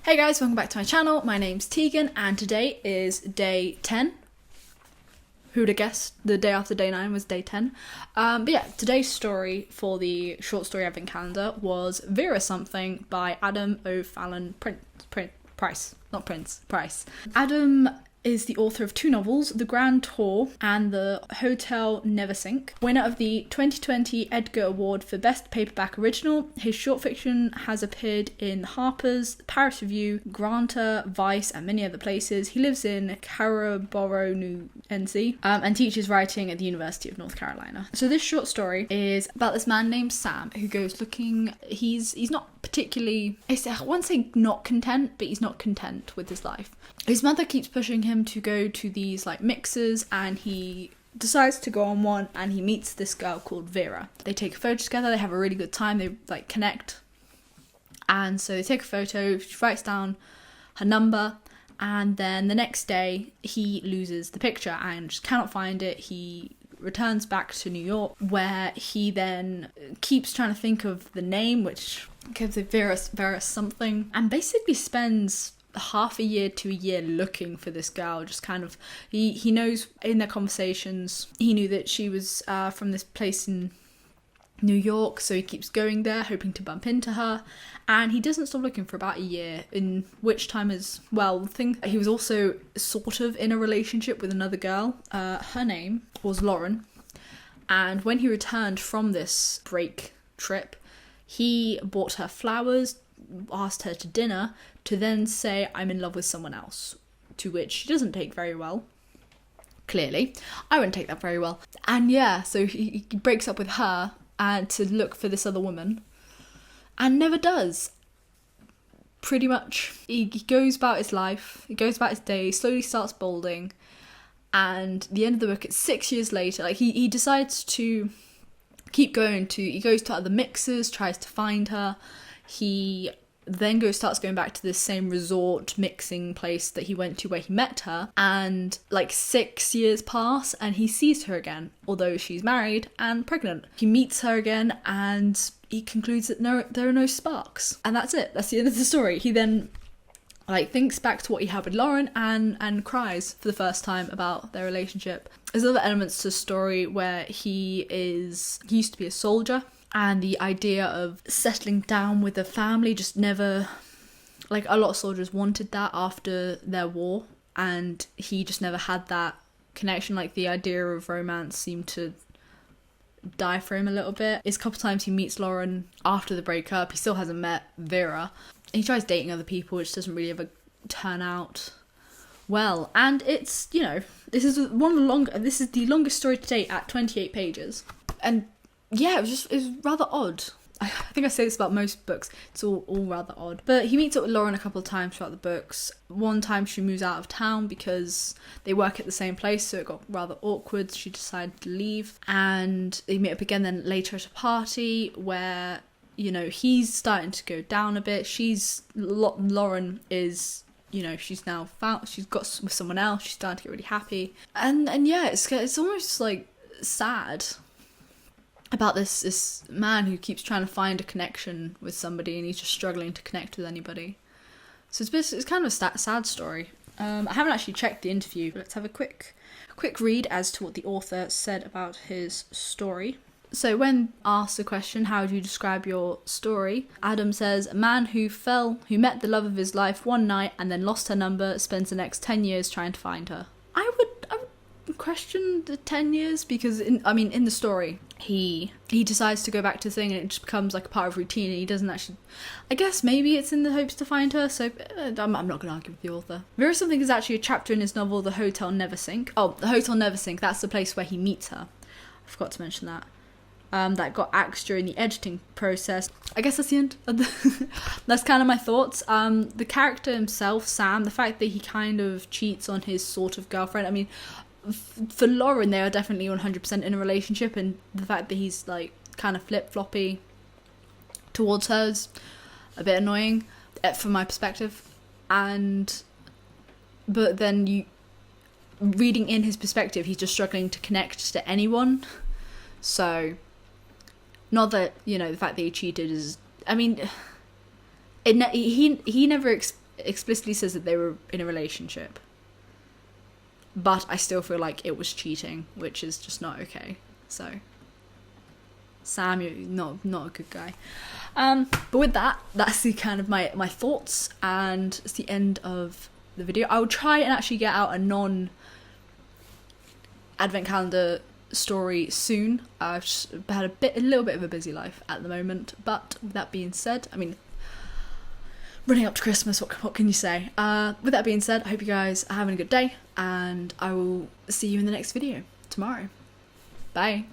Hey guys, welcome back to my channel. My name's Teigan and today is day 10. Who'd have guessed the day after day 9 was day 10? But yeah, today's story for the short story advent calendar was Vera Something by Adam O'Fallon Price. Adam is the author of 2 novels, The Grand Tour and The Hotel Never Sink. Winner of the 2020 Edgar Award for Best Paperback Original, his short fiction has appeared in Harper's, Paris Review, Granta, Vice and many other places. He lives in Carrboro, New NC, and teaches writing at the University of North Carolina. So this short story is about this man named Sam who goes looking, he's not particularly, I won't say not content, but he's not content with his life. His mother keeps pushing him to go to these like mixers and he decides to go on one and he meets this girl called Vera. They take a photo together, they have a really good time, they like connect. And so they take a photo, she writes down her number, and then the next day he loses the picture and just cannot find it. He returns back to New York where he then keeps trying to think of the name, which gives it Vera Something, and basically spends half a year to a year looking for this girl. Just kind of he knows in their conversations he knew that she was from this place in New York, so he keeps going there hoping to bump into her, and he doesn't stop looking for about a year, in which time as well he was also sort of in a relationship with another girl. Her name was Lauren, and when he returned from this break trip he bought her flowers, asked her to dinner, to then say, I'm in love with someone else, to which she doesn't take very well. Clearly. I wouldn't take that very well. And yeah, so he breaks up with her and to look for this other woman, and never does. Pretty much. He goes about his life, he goes about his day, he slowly starts balding, and the end of the book, it's 6 years later, like he decides to keep going he goes to other mixers, tries to find her. He then starts going back to this same resort mixing place that he went to where he met her, and like 6 years pass and he sees her again, although she's married and pregnant. He meets her again and he concludes that there are no sparks, and that's it. That's the end of the story. He then thinks back to what he had with Lauren and cries for the first time about their relationship. There's other elements to the story where he used to be a soldier, and the idea of settling down with a family just never, a lot of soldiers wanted that after their war, and he just never had that connection. The idea of romance seemed to die for him a little bit. It's a couple times he meets Lauren after the breakup. He still hasn't met Vera. He tries dating other people, which doesn't really ever turn out well. And it's, this is the longest story to date at 28 pages. And yeah, it was rather odd. I think I say this about most books. It's all rather odd. But he meets up with Lauren a couple of times throughout the books. One time she moves out of town because they work at the same place, so it got rather awkward. She decided to leave. And they meet up again then later at a party where, he's starting to go down a bit. Lauren is, she's now she's got with someone else. She's starting to get really happy. And yeah, it's almost sad about this man who keeps trying to find a connection with somebody and he's just struggling to connect with anybody. So it's kind of a sad story. I haven't actually checked the interview, but let's have a quick read as to what the author said about his story. So when asked the question, how do you describe your story? Adam says, a man who met the love of his life one night and then lost her number, spends the next 10 years trying to find her. I would question the 10 years because in the story he decides to go back to the thing and it just becomes a part of routine, and he doesn't actually, I guess maybe it's in the hopes to find her, so I'm not going to argue with the author. Vera Something is actually a chapter in his novel The Hotel Never Sink. Oh, The Hotel Never Sink, that's the place where he meets her. I forgot to mention that. That got axed during the editing process. I guess that's the end of that's kind of my thoughts. The character himself, Sam, the fact that he kind of cheats on his sort of girlfriend, for Lauren, they are definitely 100% in a relationship, and the fact that he's kind of flip-floppy towards her is a bit annoying from my perspective. But then reading in his perspective, he's just struggling to connect to anyone. So, not that, the fact that he cheated is, he never explicitly says that they were in a relationship. But I still feel like it was cheating, which is just not okay. So, Sam, you're not a good guy. But with that, that's the kind of my thoughts, and it's the end of the video. I will try and actually get out a non-advent calendar story soon. I've just had a little bit of a busy life at the moment, but with that being said, I mean, running up to Christmas, what can you say? With that being said, I hope you guys are having a good day, and I will see you in the next video tomorrow. Bye.